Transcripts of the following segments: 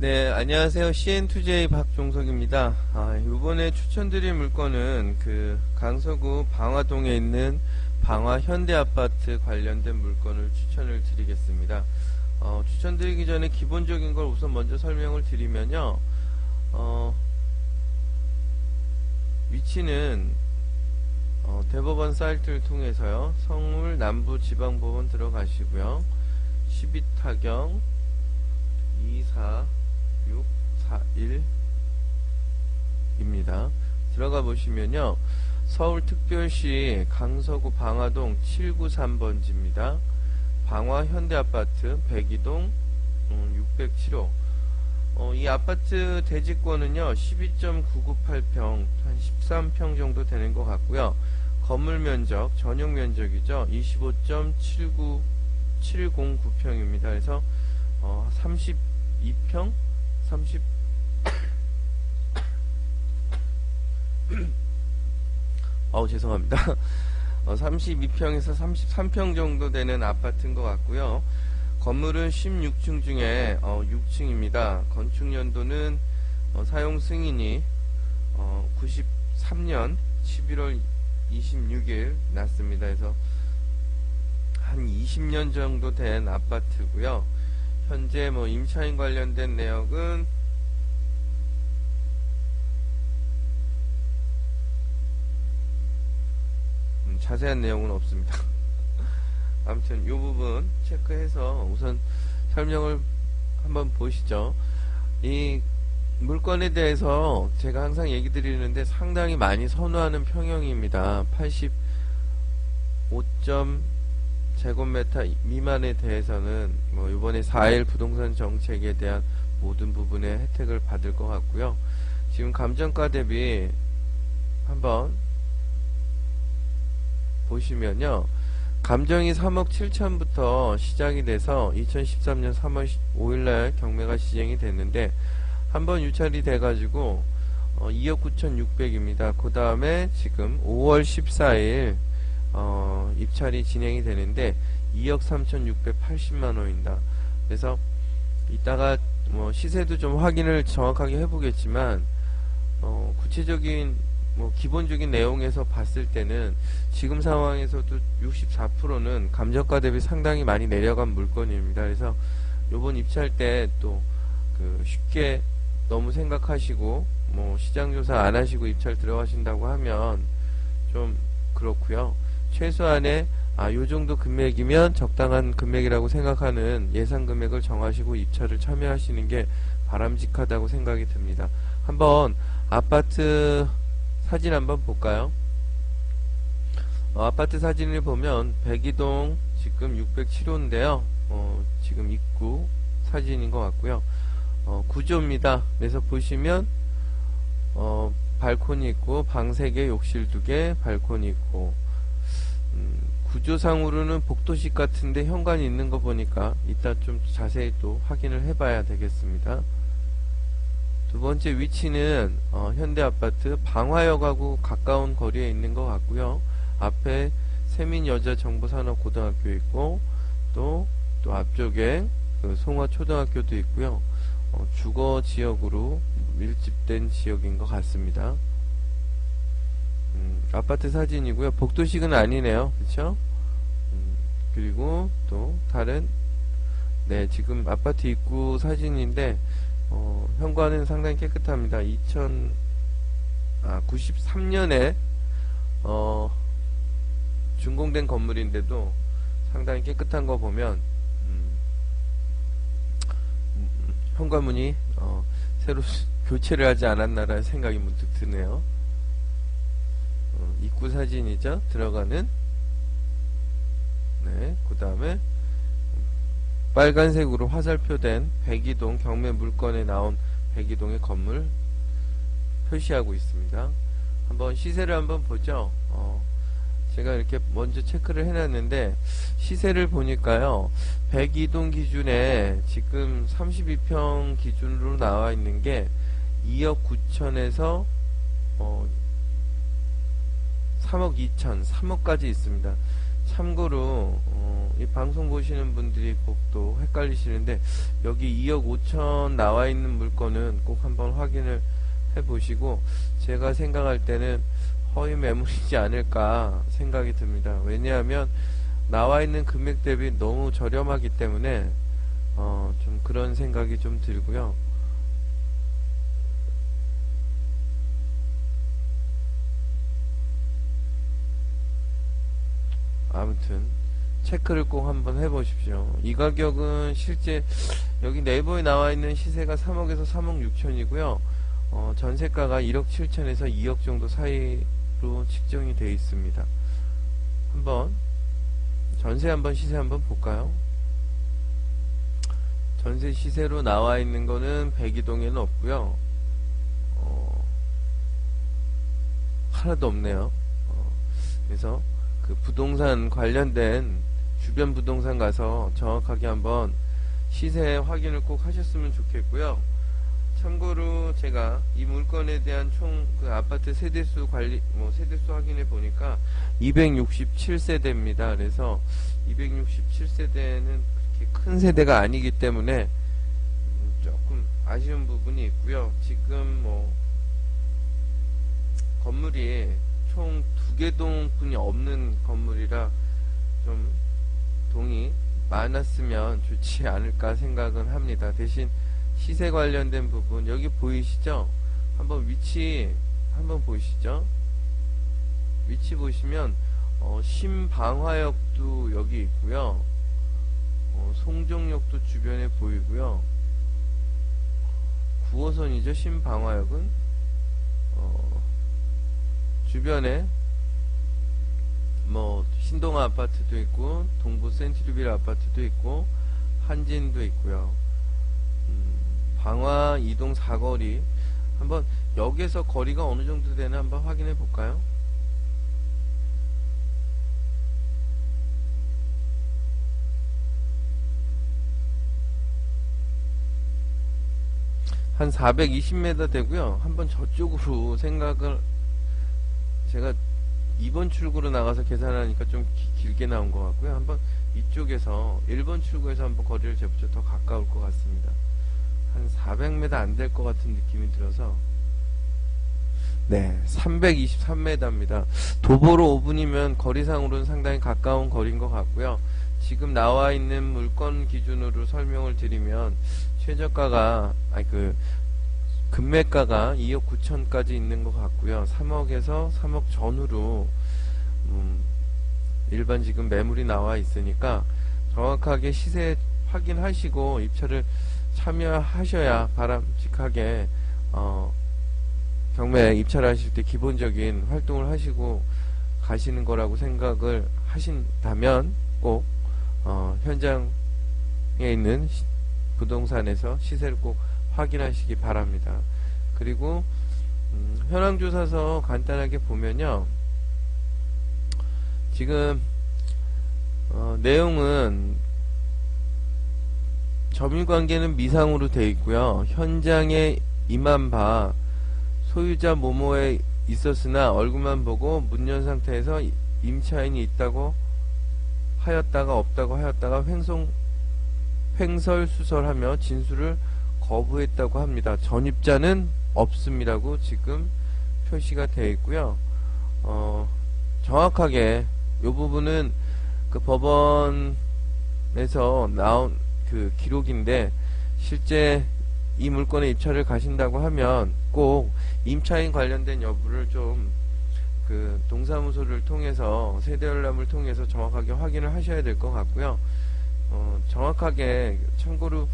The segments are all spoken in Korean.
네, 안녕하세요. CN2J 박종석입니다. 이번에 추천드릴 물건은 강서구 방화동에 있는 방화 현대아파트 관련된 물건을 추천을 드리겠습니다. 추천드리기 전에 기본적인 걸 우선 먼저 설명을 드리면요. 위치는 대법원 사이트를 통해서요. 서울 남부지방법원 들어가시고요. 12타경 24641입니다. 들어가 보시면요. 서울특별시 강서구 방화동 793번지입니다. 방화 현대아파트 102동 607호. 이 아파트 대지권은요 12.998평 한 13평 정도 되는 것 같고요. 건물 면적 전용 면적이죠 25.709평입니다. 그래서 32평 30 죄송합니다. 32평에서 33평 정도 되는 아파트인 것 같고요. 건물은 16층 중에 6층입니다. 건축 연도는 사용 승인이 93년 11월 26일 났습니다. 그래서 한 20년 정도 된 아파트고요. 현재 임차인 관련된 내역은 자세한 내용은 없습니다. 아무튼 이 부분 체크해서 우선 설명을 한번 보시죠. 이 물건에 대해서 제가 항상 얘기 드리는데 상당히 많이 선호하는 평형입니다. 85제곱미터 미만에 대해서는 이번에 4.1 부동산 정책에 대한 모든 부분의 혜택을 받을 것 같고요. 지금 감정가 대비 한번 보시면요. 감정이 3억 7천부터 시작이 돼서 2013년 3월 5일날 경매가 시행이 됐는데 한번 유찰이 돼가지고 2억 9,600입니다. 그 다음에 지금 5월 14일 입찰이 진행이 되는데 2억 3,680만원입니다. 그래서 이따가 시세도 좀 확인을 정확하게 해보겠지만 구체적인 기본적인 내용에서 봤을 때는 지금 상황에서도 64%는 감정가 대비 상당히 많이 내려간 물건입니다. 그래서 요번 입찰 때 또 쉽게 너무 생각하시고 시장조사 안 하시고 입찰 들어가신다고 하면 좀 그렇고요. 최소한의 요 정도 금액이면 적당한 금액이라고 생각하는 예상 금액을 정하시고 입찰을 참여하시는 게 바람직하다고 생각이 듭니다. 한번 아파트 사진 한번 볼까요? 아파트 사진을 보면 102동 지금 607호인데요. 지금 입구 사진인 것 같고요. 구조입니다. 그래서 보시면 발코니 있고 방 3개, 욕실 2개, 발코니 있고 구조상으로는 복도식 같은데 현관이 있는 거 보니까 이따 좀 자세히 또 확인을 해봐야 되겠습니다. 두 번째 위치는 현대아파트 방화역하고 가까운 거리에 있는 것 같고요. 앞에 세민여자정보산업고등학교 있고 또 앞쪽에 송화초등학교도 있고요. 주거 지역으로 밀집된 지역인 것 같습니다. 아파트 사진이고요. 복도식은 아니네요. 그쵸? 그리고 또 다른 지금 아파트 입구 사진인데 현관은 상당히 깨끗합니다. 93년에 준공된 건물인데도 상당히 깨끗한 거 보면 현관문이 새로 교체를 하지 않았나라는 생각이 문득 드네요. 입구 사진이죠. 들어가는 그 다음에 빨간색으로 화살표된 102동 경매 물건에 나온 102동의 건물 표시하고 있습니다. 한번 시세를 한번 보죠. 제가 이렇게 먼저 체크를 해놨는데 시세를 보니까요 102동 기준에 지금 32평 기준으로 나와 있는 게 2억 9천에서 3억 2천 3억까지 있습니다. 참고로 이 방송 보시는 분들이 꼭 또 헷갈리시는데, 여기 2억 5천 나와 있는 물건은 꼭 한번 확인을 해 보시고, 제가 생각할 때는 허위 매물이지 않을까 생각이 듭니다. 왜냐하면 나와 있는 금액 대비 너무 저렴하기 때문에 좀 그런 생각이 좀 들고요. 아무튼 체크를 꼭 한번 해보십시오. 이 가격은 실제 여기 네이버에 나와 있는 시세가 3억에서 3억 6천이고요. 전세가가 1억 7천에서 2억 정도 사이로 측정이 되어 있습니다. 한번 전세 한번 시세 한번 볼까요? 전세 시세로 나와 있는 거는 백이동에는 없고요. 하나도 없네요. 그래서 그 부동산 관련된 주변 부동산 가서 정확하게 한번 시세 확인을 꼭 하셨으면 좋겠고요. 참고로 제가 이 물건에 대한 총 그 아파트 세대수 관리 세대수 확인해 보니까 267세대입니다. 그래서 267세대는 그렇게 큰 세대가 아니기 때문에 조금 아쉬운 부분이 있고요. 지금 건물이 총 2개 동뿐이 없는 건물이라 좀 동이 많았으면 좋지 않을까 생각은 합니다. 대신 시세 관련된 부분 여기 보이시죠? 한번 위치 한번 보시죠. 위치 보시면 신방화역도 여기 있고요. 송정역도 주변에 보이고요. 9호선이죠. 신방화역은 주변에 신동아 아파트도 있고 동부 센트루빌 아파트도 있고 한진도 있고요. 방화 이동 사거리 한번 역에서 거리가 어느 정도 되나 한번 확인해 볼까요? 한 420m 되고요. 한번 저쪽으로 생각을 제가 2번 출구로 나가서 계산하니까 좀 길게 나온 것 같고요. 한번 이쪽에서 1번 출구에서 한번 거리를 재보죠. 더 가까울 것 같습니다. 한 400m 안 될 것 같은 느낌이 들어서 네, 323m입니다. 도보로 5분이면 거리상으로는 상당히 가까운 거리인 것 같고요. 지금 나와 있는 물건 기준으로 설명을 드리면 최저가가 금매가가 2억 9천까지 있는 것 같고요. 3억에서 3억 전후로 일반 지금 매물이 나와 있으니까 정확하게 시세 확인하시고 입찰을 참여하셔야 바람직하게 경매 입찰하실 때 기본적인 활동을 하시고 가시는 거라고 생각을 하신다면 꼭 현장에 있는 부동산에서 시세를 꼭 확인하시기 바랍니다. 그리고 현황조사서 간단하게 보면요, 지금 내용은 점유관계는 미상으로 되어 있고요. 현장에 임한 바 소유자 모모에 있었으나 얼굴만 보고 문연 상태에서 임차인이 있다고 하였다가 없다고 하였다가 횡설수설하며 진술을 거부했다고 합니다. 전입자는 없음이라고 지금 표시가 되어 있고요. 정확하게 이 부분은 그 법원에서 나온 그 기록인데, 실제 이 물건에 입찰을 가신다고 하면 꼭 임차인 관련된 여부를 좀 그 동사무소를 통해서 세대열람을 통해서 정확하게 확인을 하셔야 될 것 같고요. 정확하게 참고로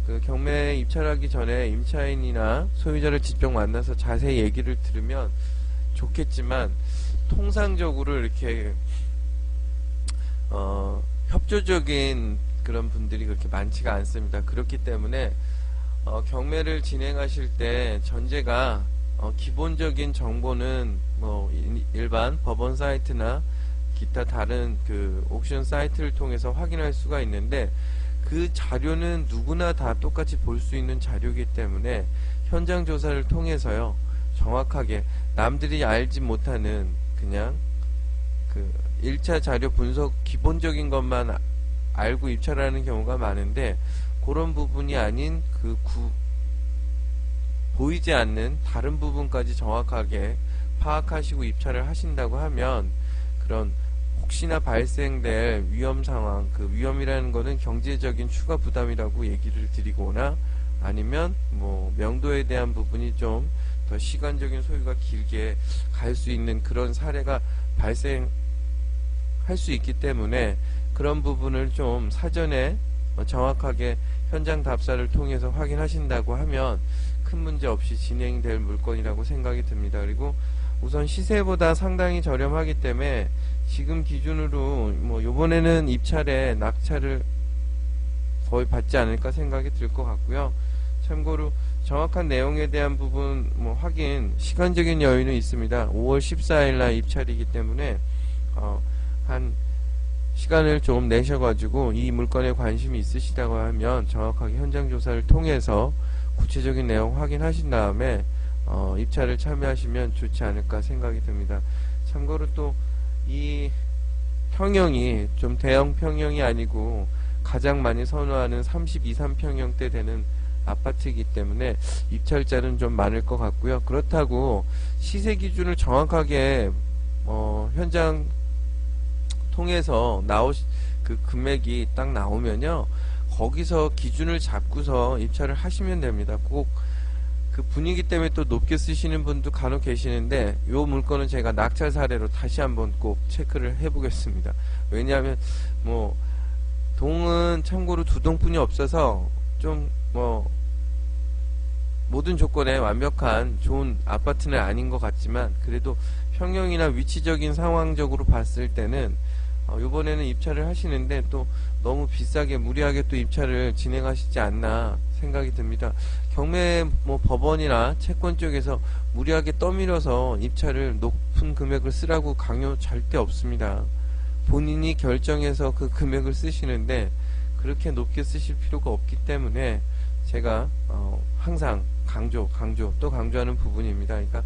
그 경매에 입찰하기 전에 임차인이나 소유자를 직접 만나서 자세히 얘기를 들으면 좋겠지만, 통상적으로 이렇게 협조적인 그런 분들이 그렇게 많지가 않습니다. 그렇기 때문에 경매를 진행하실 때 전제가 기본적인 정보는 일반 법원 사이트나 기타 다른 그 옥션 사이트를 통해서 확인할 수가 있는데, 그 자료는 누구나 다 똑같이 볼 수 있는 자료이기 때문에 현장 조사를 통해서요, 정확하게 남들이 알지 못하는 그냥 그 1차 자료 분석 기본적인 것만 알고 입찰을 하는 경우가 많은데, 그런 부분이 아닌 보이지 않는 다른 부분까지 정확하게 파악하시고 입찰을 하신다고 하면, 그런 혹시나 발생될 위험 상황, 그 위험이라는 거는 경제적인 추가 부담이라고 얘기를 드리거나, 아니면 뭐 명도에 대한 부분이 좀 더 시간적인 소요가 길게 갈 수 있는 그런 사례가 발생할 수 있기 때문에, 그런 부분을 좀 사전에 정확하게 현장 답사를 통해서 확인하신다고 하면 큰 문제 없이 진행될 물건이라고 생각이 듭니다. 그리고 우선 시세보다 상당히 저렴하기 때문에 지금 기준으로 뭐 요번에는 입찰에 낙찰을 거의 받지 않을까 생각이 들 것 같고요. 참고로 정확한 내용에 대한 부분 확인, 시간적인 여유는 있습니다. 5월 14일날 입찰이기 때문에 한 시간을 좀 내셔가지고 이 물건에 관심이 있으시다고 하면 정확하게 현장 조사를 통해서 구체적인 내용 확인하신 다음에 입찰을 참여하시면 좋지 않을까 생각이 듭니다. 참고로 또 이 평형이 좀 대형 평형이 아니고 가장 많이 선호하는 32, 3평형대 되는 아파트이기 때문에 입찰자는 좀 많을 것 같고요. 그렇다고 시세 기준을 정확하게 현장 통해서 그 금액이 딱 나오면요, 거기서 기준을 잡고서 입찰을 하시면 됩니다. 꼭 그 분위기 때문에 또 높게 쓰시는 분도 간혹 계시는데, 요 물건은 제가 낙찰 사례로 다시 한번 꼭 체크를 해 보겠습니다. 왜냐하면 동은 참고로 2동뿐이 없어서 좀 모든 조건에 완벽한 좋은 아파트는 아닌 것 같지만, 그래도 평형이나 위치적인 상황적으로 봤을 때는 요번에는 입찰을 하시는데 또 너무 비싸게 무리하게 또 입찰을 진행하시지 않나 생각이 듭니다. 경매 법원이나 채권 쪽에서 무리하게 떠밀어서 입찰을 높은 금액을 쓰라고 강요 절대 없습니다. 본인이 결정해서 그 금액을 쓰시는데 그렇게 높게 쓰실 필요가 없기 때문에 제가 항상 또 강조하는 부분입니다. 그러니까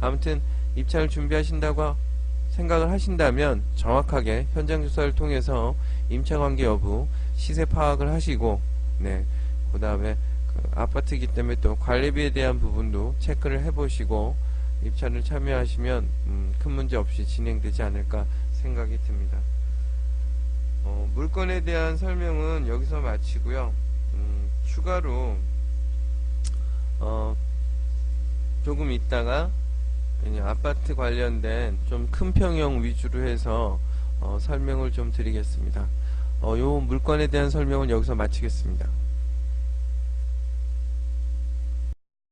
아무튼 입찰을 준비하신다고 생각을 하신다면 정확하게 현장 조사를 통해서 임차관계 여부, 시세 파악을 하시고, 그 다음에 아파트이기 때문에 또 관리비에 대한 부분도 체크를 해보시고 입찰을 참여하시면 큰 문제 없이 진행되지 않을까 생각이 듭니다. 물건에 대한 설명은 여기서 마치고요. 추가로 조금 있다가 아파트 관련된 좀 큰 평형 위주로 해서 설명을 좀 드리겠습니다. 요 물건에 대한 설명은 여기서 마치겠습니다.